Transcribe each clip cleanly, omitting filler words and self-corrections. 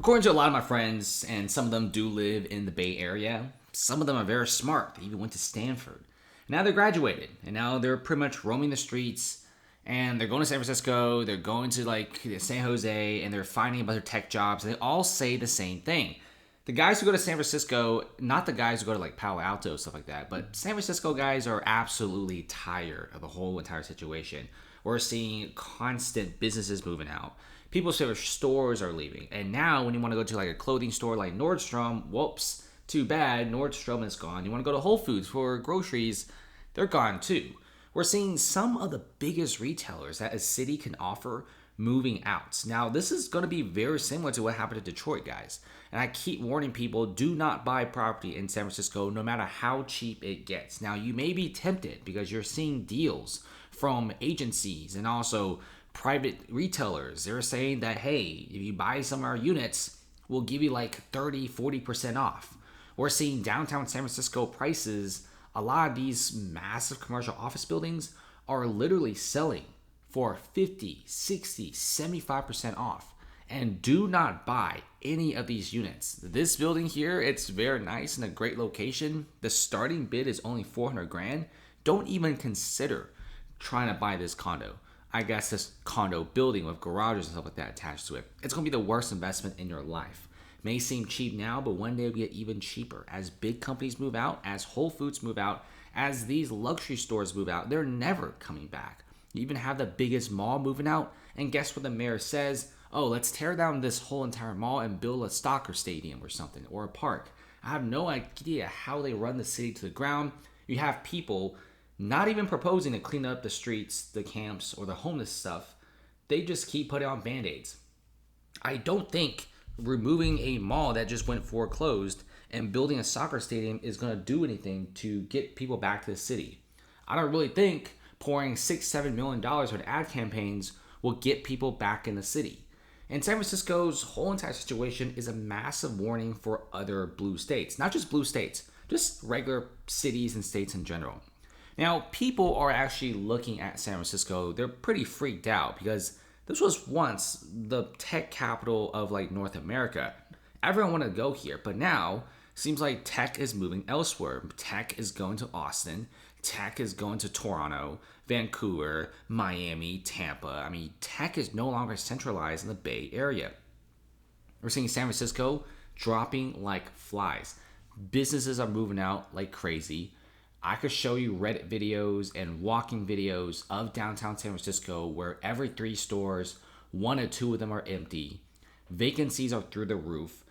According to a lot of my friends, and some of them do live in the Bay Area, some of them are very smart. They even went to Stanford. Now they're graduated, and now they're pretty much roaming the streets, and they're going to San Francisco, they're going to like San Jose, and they're finding a bunch of tech jobs, and they all say the same thing. The guys who go to San Francisco, not the guys who go to like Palo Alto, stuff like that, but San Francisco guys are absolutely tired of the whole entire situation. We're seeing constant businesses moving out. People's favorite stores are leaving. And now when you want to go to like a clothing store like Nordstrom, whoops, too bad, Nordstrom is gone. You want to go to Whole Foods for groceries, they're gone too. We're seeing some of the biggest retailers that a city can offer moving out. Now, this is going to be very similar to what happened to Detroit, guys. And I keep warning people, do not buy property in San Francisco, no matter how cheap it gets. Now, you may be tempted because you're seeing deals from agencies and also private retailers. They're saying that, hey, if you buy some of our units, we'll give you like 30-40% off. We're seeing downtown San Francisco prices. A lot of these massive commercial office buildings are literally selling for 50, 60, 75% off. And do not buy any of these units. This building here, it's very nice in a great location. The starting bid is only 400 grand. Don't even consider trying to buy this condo. I guess this condo building with garages and stuff like that attached to it. It's going to be the worst investment in your life. May seem cheap now, but one day it'll get even cheaper. As big companies move out, as Whole Foods move out, as these luxury stores move out, they're never coming back. You even have the biggest mall moving out, and guess what the mayor says? Oh, let's tear down this whole entire mall and build a soccer stadium or something, or a park. I have no idea how they run the city to the ground. You have people not even proposing to clean up the streets, the camps, or the homeless stuff. They just keep putting on band-aids. I don't think removing a mall that just went foreclosed and building a soccer stadium is going to do anything to get people back to the city. I don't really think pouring $6-7 million on ad campaigns will get people back in the city. And San Francisco's whole entire situation is a massive warning for other blue states. Not just blue states, just regular cities and states in general. Now, people are actually looking at San Francisco. They're pretty freaked out because this was once the tech capital of like North America. Everyone wanted to go here, but now seems like tech is moving elsewhere. Tech is going to Austin. Tech is going to Toronto, Vancouver, Miami, Tampa. I mean, tech is no longer centralized in the Bay Area. We're seeing San Francisco dropping like flies. Businesses are moving out like crazy. I could show you Reddit videos and walking videos of downtown San Francisco where every 3 stores, 1 or 2 of them are empty. Vacancies are through the roof.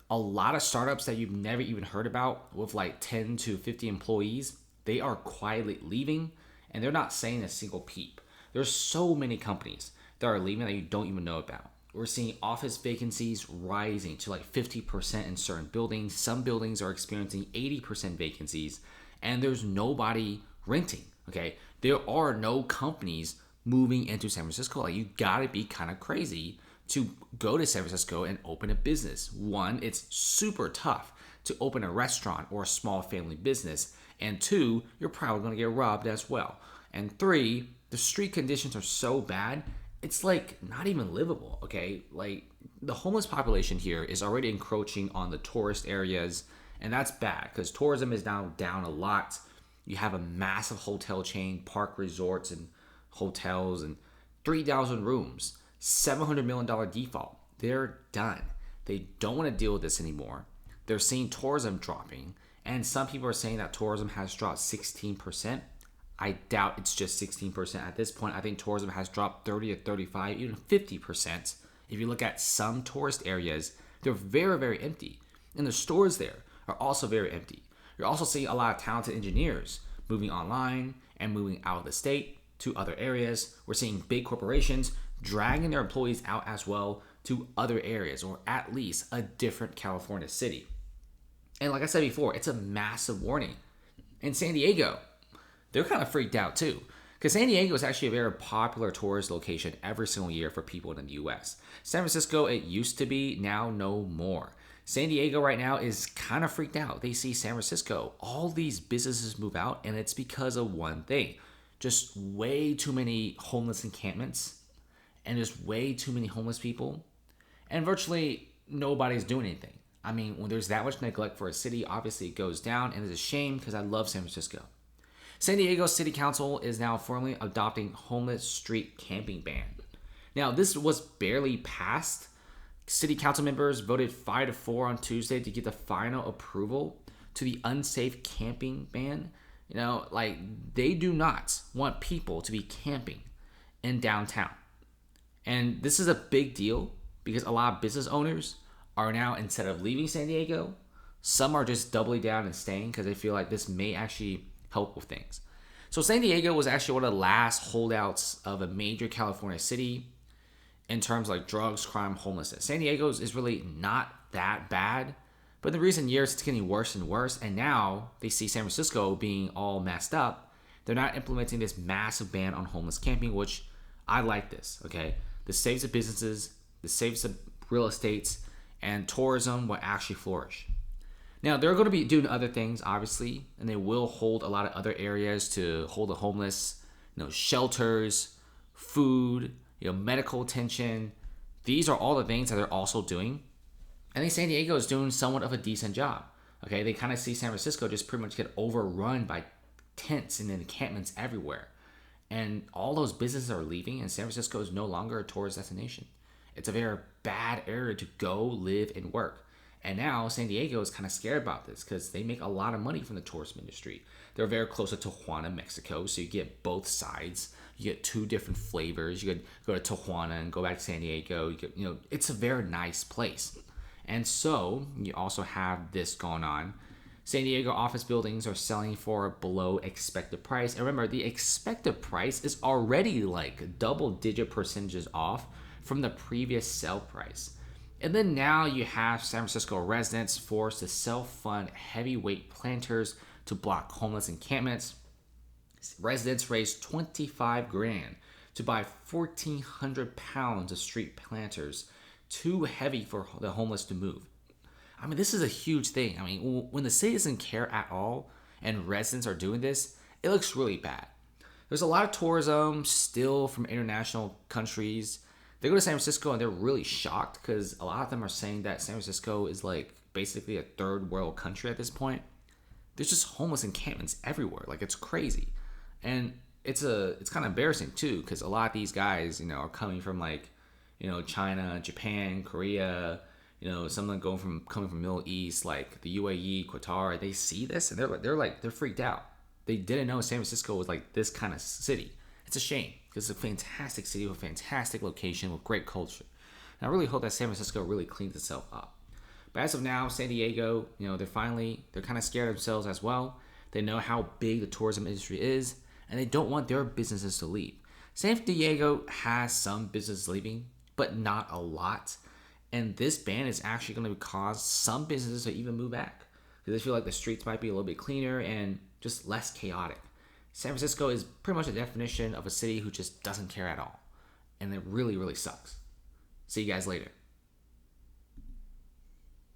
A lot of startups that you've never even heard about with like 10 to 50 employees, they are quietly leaving and they're not saying a single peep. There's so many companies that are leaving that you don't even know about. We're seeing office vacancies rising to like 50% in certain buildings. Some buildings are experiencing 80% vacancies. And there's nobody renting, okay? There are no companies moving into San Francisco. Like, you gotta be kind of crazy to go to San Francisco and open a business. One, it's super tough to open a restaurant or a small family business. And 2, you're probably gonna get robbed as well. And 3, the street conditions are so bad, it's like not even livable, okay? Like, the homeless population here is already encroaching on the tourist areas. And that's bad because tourism is now down a lot. You have a massive hotel chain, Park Resorts and hotels, and 3,000 rooms, $700 million default. They're done. They don't want to deal with this anymore. They're seeing tourism dropping. And some people are saying that tourism has dropped 16%. I doubt it's just 16% at this point. I think tourism has dropped 30 to 35, even 50%. If you look at some tourist areas, they're very, very empty. And the stores there are also very empty. You're also seeing a lot of talented engineers moving online and moving out of the state to other areas. We're seeing big corporations dragging their employees out as well to other areas, or at least a different California city. And like I said before, it's a massive warning. In San Diego, they're kind of freaked out too, because San Diego is actually a very popular tourist location every single year for people in the US. San Francisco, it used to be, now no more. San Diego right now is kind of freaked out. They see San Francisco, all these businesses move out, and it's because of one thing. Just way too many homeless encampments, and just way too many homeless people. And virtually nobody's doing anything. I mean, when there's that much neglect for a city, obviously it goes down, and it's a shame because I love San Francisco. San Diego City Council is now formally adopting homeless street camping ban. Now, this was barely passed. City council members voted 5-4 on Tuesday to get the final approval to the unsafe camping ban. Like, they do not want people to be camping in downtown. And this is a big deal because a lot of business owners are now, instead of leaving San Diego, some are just doubling down and staying because they feel like this may actually help with things. So San Diego was actually one of the last holdouts of a major California city in terms of like drugs, crime, homelessness. San Diego is really not that bad, but in the recent years it's getting worse and worse, and now they see San Francisco being all messed up. They're not implementing this massive ban on homeless camping, which I like this, okay? This saves the businesses, this saves the real estates, and tourism will actually flourish. Now, they're going to be doing other things, obviously, and they will hold a lot of other areas to hold the homeless, shelters, food, medical attention. These are all the things that they're also doing. I think San Diego is doing somewhat of a decent job. Okay, they kind of see San Francisco just pretty much get overrun by tents and encampments everywhere. And all those businesses are leaving, and San Francisco is no longer a tourist destination. It's a very bad area to go, live, and work. And now San Diego is kind of scared about this because they make a lot of money from the tourism industry. They're very close to Tijuana, Mexico, so you get both sides. You get two different flavors. You could go to Tijuana and go back to San Diego. It's a very nice place. And so you also have this going on. San Diego office buildings are selling for below expected price. And remember, the expected price is already like double-digit percentages off from the previous sale price. And then now you have San Francisco residents forced to self-fund heavyweight planters to block homeless encampments. Residents raised $25,000 to buy 1,400 pounds of street planters, too heavy for the homeless to move. I mean, this is a huge thing. I mean, when the city doesn't care at all and residents are doing this, it looks really bad. There's a lot of tourism still from international countries. They go to San Francisco and they're really shocked because a lot of them are saying that San Francisco is like basically a third world country at this point. There's just homeless encampments everywhere. Like, it's crazy. And it's kind of embarrassing too because a lot of these guys, are coming from like, China, Japan, Korea, some of them coming from Middle East, like the UAE, Qatar. They see this and they're freaked out. They didn't know San Francisco was like this kind of city. It's a shame because it's a fantastic city with a fantastic location with great culture. And I really hope that San Francisco really cleans itself up. But as of now, San Diego, they're kind of scared of themselves as well. They know how big the tourism industry is, and they don't want their businesses to leave. San Diego has some businesses leaving, but not a lot. And this ban is actually going to cause some businesses to even move back because they feel like the streets might be a little bit cleaner and just less chaotic. San Francisco is pretty much a definition of a city who just doesn't care at all. And it really, really sucks. See you guys later.